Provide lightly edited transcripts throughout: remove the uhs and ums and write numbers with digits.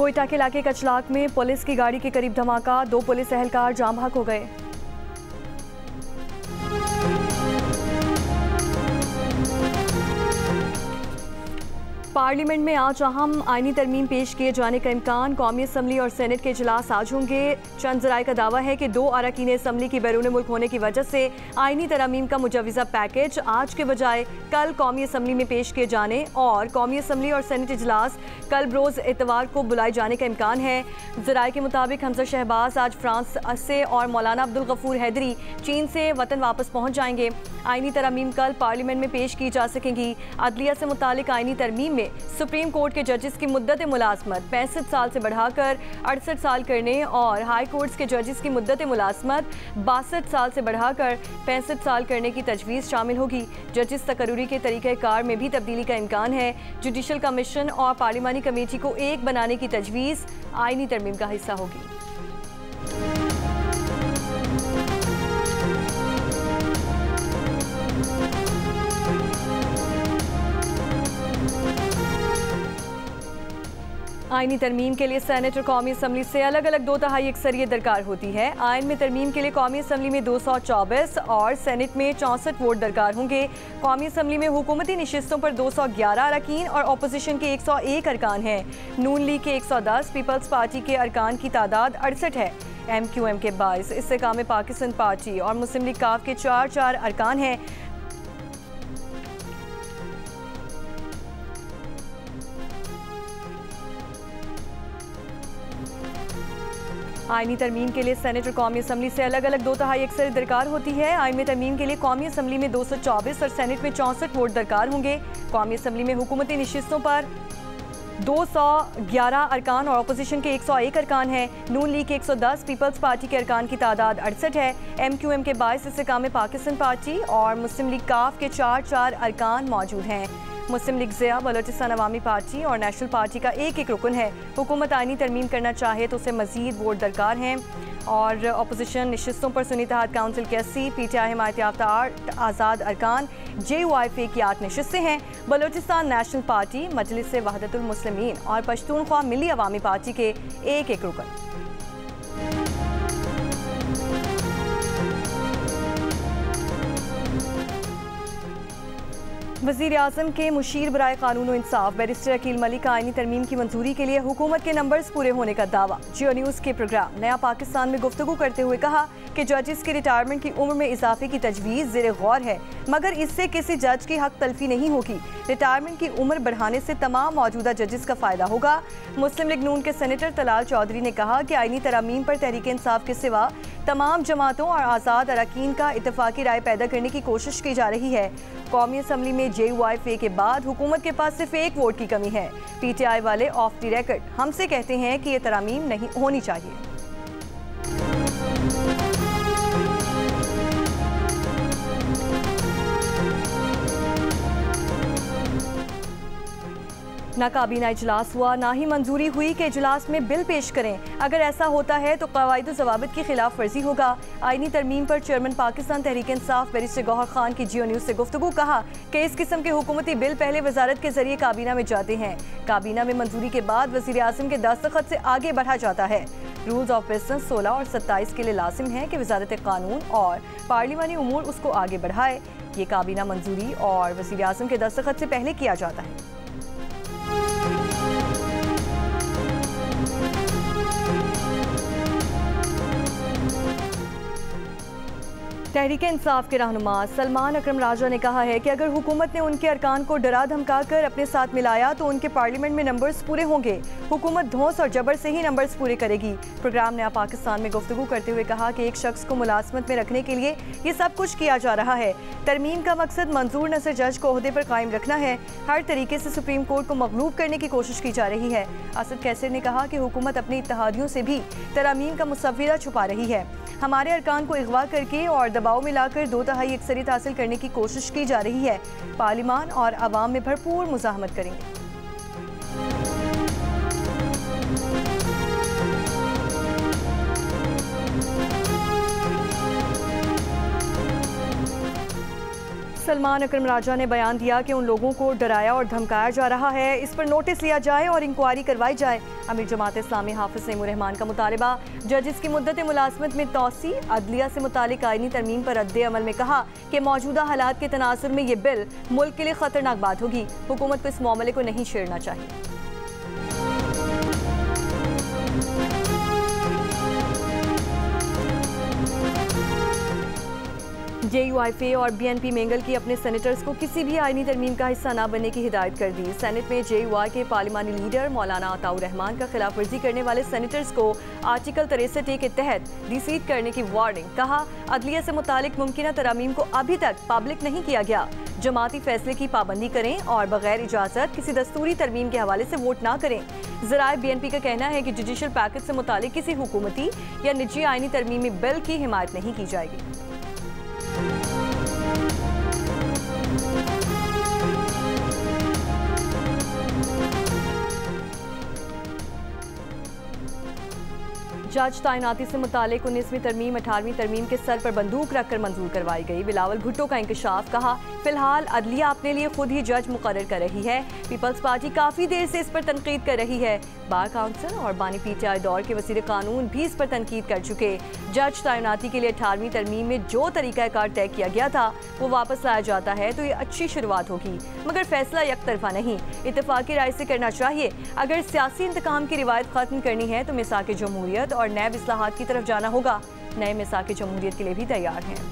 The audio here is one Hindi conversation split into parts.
कोयटा के इलाके कचलाक में पुलिस की गाड़ी के करीब धमाका, 2 पुलिस एहलकार जाम भाग हो गए। पार्लियामेंट में आज अहम आईनी तरमीम पेश किए जाने का इम्कान, कौमी असम्बली और सेनेट के इजलास आज होंगे। चंद जराये का दावा है कि 2 अरकान असम्बली की बैरून मुल्क होने की वजह से आईनी तरमीम का मुजवज़ा पैकेज आज के बजाय कल कौमी असम्बली में पेश किए जाने और कौमी असम्बली और सेनेट इजलास कल बरोज़ इतवार को बुलाए जाने का इम्कान है। जराये के मुताबिक हमजा शहबाज आज फ्रांस से और मौलाना अब्दुल गफूर हैदरी चीन से वतन वापस पहुँच जाएंगे। आईनी तरमीम कल पार्लियामेंट में पेश की जा सकेंगी। अदलिया से मुतालिक आईनी तरमीम में सुप्रीम कोर्ट के जजेस की मुद्दत मुलाजमत 65 साल से बढ़ाकर 68 साल करने और हाई कोर्ट्स के जजेस की मुद्दत मुलाजमत 62 साल से बढ़ाकर 65 साल करने की तजवीज़ शामिल होगी। जजेस तकर्रुरी के तरीक़ाकार में भी तब्दीली का इम्कान है। जुडिशल कमीशन और पार्लिमानी कमेटी को एक बनाने की तजवीज़ आईनी तरमीम का हिस्सा होगी। आईनी तरमीम के लिए सेनेट और कौमी असम्बली से अलग अलग 2/3 अक्सरियत दरकार होती है। आइन में तरमीम के लिए कौमी असम्बली में 224 और सेनेट में 64 वोट दरकार होंगे। कौमी असम्बली में हुकूमती नशिस्तों पर 211 अरकान और अपोजिशन के 101 अरकान हैं। नून लीग के 110, पीपल्स पार्टी के अरकान की तादाद 68 है। MQM के 22, इस्तेकाम पाकिस्तान पार्टी और मुस्लिम लीग काफ के 4 अरकान हैं। आईनी तरमीम के लिए सेनेट और कौमी असम्बली से अलग अलग 2/3 अक्सरियत दरकार होती है। आइन में तरमीम के लिए कौमी असम्बली में 224 और सेनेट में 64 वोट दरकार होंगे। कौमी असम्बली में हुकूमती नशिस्तों पर 211 अरकान और अपोजिशन के 101 अरकान हैं। नून लीग के 110, पीपल्स पार्टी के अरकान की तादाद 68 है। MQM के 22, इस्तेकाम पाकिस्तान पार्टी और मुस्लिम लीग काफ के 4 अरकान मौजूद हैं। मुस्लिम लीग ज़िया, बलोचिस्तान अवामी पार्टी और नेशनल पार्टी का एक रुकन है। हुकूमत आईनी तरमीम करना चाहे तो उसे मज़ीद वोट दरकार हैं। और अपोजिशन नशिस्तों पर सुन्नी इत्तेहाद काउंसिल के 80, PTI हिमायत याफ्ता 8 आज़ाद अरकान, JUIF की 8 नशिस्तें हैं। बलोचिस्तान नेशनल पार्टी, मजलिस वहदतुल मुस्लिमीन और पश्तूनख्वा मिली अवामी पार्टी के एक रुकन। वज़ीर आज़म के मुशीर बराए कानून व इंसाफ बैरिस्टर अकील मलिक का आईनी तरमीम की मंजूरी के लिए हुकूमत के नंबर्स पूरे होने का दावा। जियो न्यूज़ के प्रोग्राम नया पाकिस्तान में गुफ्तगू करते हुए कहा कि जजेस की रिटायरमेंट की उम्र में इजाफे की तजवीज़ ज़ेर गौर है, मगर इससे किसी जज की हक तलफी नहीं होगी। रिटायरमेंट की उम्र बढ़ाने से तमाम मौजूदा जजेस का फ़ायदा होगा। मुस्लिम लीग नून के सेनेटर तलाल चौधरी ने कहा कि आईनी तरमीम पर तहरीक इंसाफ के सिवा तमाम जमातों और आज़ाद अरकान का इत्तफाकी राय पैदा करने की कोशिश की जा रही है। कौमी असम्बली में JUIF के बाद हुकूमत के पास सिर्फ 1 वोट की कमी है। PTI वाले ऑफ द रिकॉर्ड हमसे कहते हैं कि ये तरमीम नहीं होनी चाहिए। ना काबीना इजलास हुआ, ना ही मंजूरी हुई कि इजलास में बिल पेश करें। अगर ऐसा होता है तो क़वाइद व ज़वाबित की खिलाफ वर्जी होगा। आईनी तरमीम पर चेयरमैन पाकिस्तान तहरीक इंसाफ बैरिस्टर गौहर खान की जियो न्यूज़ से गुफ्तगू कहा कि इस किस्म के हुकूमती बिल पहले वजारत के जरिए काबीना में जाते हैं। काबीना में मंजूरी के बाद वज़ीर आज़म के दस्तखत से आगे बढ़ा जाता है। रूल्स ऑफ बिजनेस 16 और 27 के लिए लाजिम है कि वजारत कानून और पार्लिमानी उमूर उसको आगे बढ़ाए। ये काबीना मंजूरी और वज़ीर आज़म के दस्तखत से पहले किया जाता है। तहरीक इंसाफ के रहनुमा सलमान अकरम राजा ने कहा है कि अगर हुकूमत ने उनके अरकान को डरा धमका कर अपने साथ मिलाया तो उनके पार्लियामेंट में नंबर्स पूरे होंगे। हुकूमत धौंस और जबर से ही नंबर्स पूरे करेगी। प्रोग्राम नया पाकिस्तान में गुफ्तगू करते हुए कहा कि एक शख्स को मुलाजमत में रखने के लिए ये सब कुछ किया जा रहा है। तरमीम का मकसद मंजूर नसर जज को ओहदे पर कायम रखना है। हर तरीके से सुप्रीम कोर्ट को मगलूब करने की कोशिश की जा रही है। असद कैसर ने कहा कि हुकूमत अपने इत्तेहादियों से भी तरमीम का मुसव्विदा छुपा रही है। हमारे अरकान को अगवा करके और दबाव में लाकर 2/3 अक्सरियत हासिल करने की कोशिश की जा रही है। पार्लिमान और अवाम में भरपूर मुज़ाहमत करेंगे। सलमान अकरम राजा ने बयान दिया कि उन लोगों को डराया और धमकाया जा रहा है, इस पर नोटिस लिया जाए और इंक्वायरी करवाई जाए। अमीर जमात इस्लामी हाफिज नईमुर रहमान का मुतालबा, जजिस की मुद्दत मुलाजमत में तोसी, अदलिया से मुतालिक आईनी तरमीम पर रद्द अमल में कहा कि मौजूदा हालात के तनासुर में ये बिल मुल्क के लिए खतरनाक बात होगी। हुकूमत को इस मामले को नहीं छेड़ना चाहिए। JUIFA और BNP मेंगल की अपने सेनेटर्स को किसी भी आईनी तरमीम का हिस्सा न बनने की हिदायत कर दी। सेनेट में JUI के पार्लिमानी लीडर मौलाना अताउर रहमान का खिलाफ वर्जी करने वाले सेनेटर्स को आर्टिकल 63A के तहत डिसीट करने की वार्निंग। कहा, अदलिया से मुतालिक मुमकिन तरामीम को अभी तक पब्लिक नहीं किया गया। जमाती फैसले की पाबंदी करें और बगैर इजाज़त किसी दस्तूरी तरमीम के हवाले से वोट ना करें। ज़राए BNP का कहना है कि जुडिशल पैकेज से मुतालिक किसी हुकूमती या निजी आईनी तरमीमी बिल की हिमायत नहीं की जाएगी। जज तैनाती से मुतालिक 19वीं तरमीम 18वीं तरमीम के सर पर बंदूक रखकर मंजूर करवाई गई। बिलावल भुट्टो का इंकशाफ। कहा, फिलहाल अदलिया अपने लिए खुद ही जज मुकर्रर कर रही है। पीपल्स पार्टी काफ़ी देर से इस पर तनकीद कर रही है। बार काउंसिल और बानी PTI दौर के वज़ीर कानून भी इस पर तनकीद कर चुके। जज तैनाती के लिए 18वीं तरमीम में जो तरीक़ाकार तय किया गया था वो वापस लाया जाता है तो ये अच्छी शुरुआत होगी, मगर फैसला एक तरफा नहीं, इत्तेफाकी राय से करना चाहिए। अगर सियासी इंतकाम की रिवायत ख़त्म करनी है तो मिसाक जमहूरियत और नैब इस्लाहात की तरफ जाना होगा। नए मिसाक जमहूरियत के लिए भी तैयार हैं।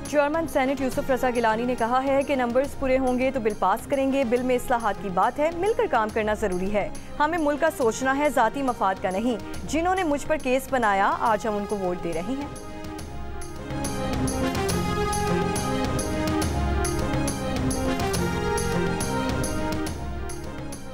जर्मन सेनेट यूसुफ रजा गिलानी ने कहा है कि नंबर्स पूरे होंगे तो बिल पास करेंगे। बिल में इस्लाहात की बात है, मिलकर काम करना जरूरी है। हमें मुल्क का सोचना है, जाती मफाद का नहीं। जिन्होंने मुझ पर केस बनाया, आज हम उनको वोट दे रहे हैं।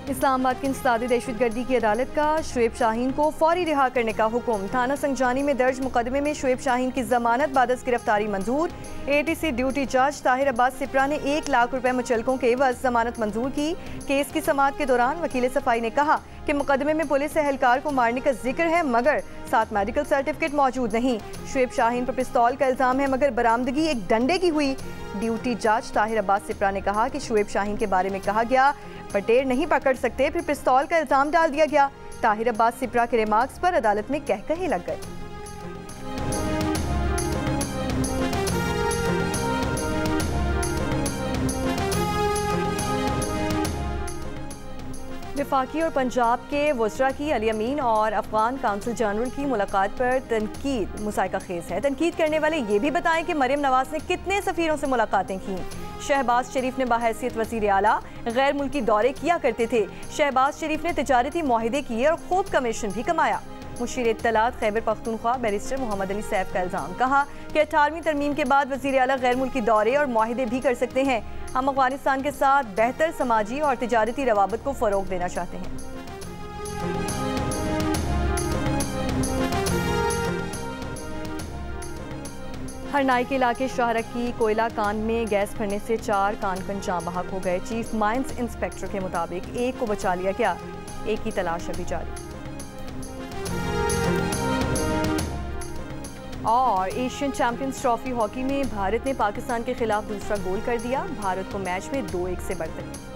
इस्लामाबाद की इंसदादी दहशतगर्दी की अदालत का शुएब शाहीन को फौरी रिहा करने का हुक्म। थाना संगजानी में दर्ज मुकदमे में शुएब शाहीन की जमानत बाद गिरफ्तारी मंजूर। ATC ड्यूटी जज ताहिर अब्बास सिप्रा ने 1 लाख रुपए मुचलकों के एवज जमानत मंजूर की। केस की समाअत के दौरान वकील सफाई ने कहा कि मुकदमे में पुलिस एहलकार को मारने का जिक्र है, मगर साथ मेडिकल सर्टिफिकेट मौजूद नहीं। शुएब शाहीन पर पिस्तौल का इल्जाम है, मगर बरामदगी एक डंडे की हुई। ड्यूटी जज ताहिर अब्बास सिप्रा ने कहा कि शुएब शाहीन के बारे में कहा गया पटेर नहीं पकड़ सकते, फिर पिस्तौल का इल्जाम डाल दिया गया। ताहिर अब्बास सिप्रा के रिमार्क्स पर अदालत में कहकहे लग गए। वफाकी और पंजाब के वज़रा की अली अमीन और अफगान काउंसिल जनरल की मुलाकात पर तनकीद मुसाइका खेज है। तनकीद करने वाले ये भी बताएं कि मरियम नवाज ने कितने सफ़ीरों से मुलाकातें की। शहबाज शरीफ ने बाहैसियत वज़ीर आला गैर मुल्की दौरे किया करते थे। शहबाज शरीफ ने तिजारती मुआहिदे किए और खूब कमीशन भी कमाया। मुशीर इत्तलात खैबर पख्तूनख्वा बैरिस्टर मोहम्मद अली सैफ का इल्ज़ाम। कहा कि 18वीं तरमीम के बाद वज़ीर आला गैर मुल्की दौरे और मुआहिदे भी कर सकते हैं। हम अफगानिस्तान के साथ बेहतर समाजी और तिजारती रवाबत को फ़रोग़ देना चाहते हैं। हरनाई के इलाके शाहरक की कोयला कान में गैस भरने से 4 कानकन जाँ बहक हो गए। चीफ माइंस इंस्पेक्टर के मुताबिक एक को बचा लिया गया, एक की तलाश अभी जारी। और एशियन चैंपियंस ट्रॉफी हॉकी में भारत ने पाकिस्तान के खिलाफ दूसरा गोल कर दिया। भारत को मैच में 2-1 से बढ़त।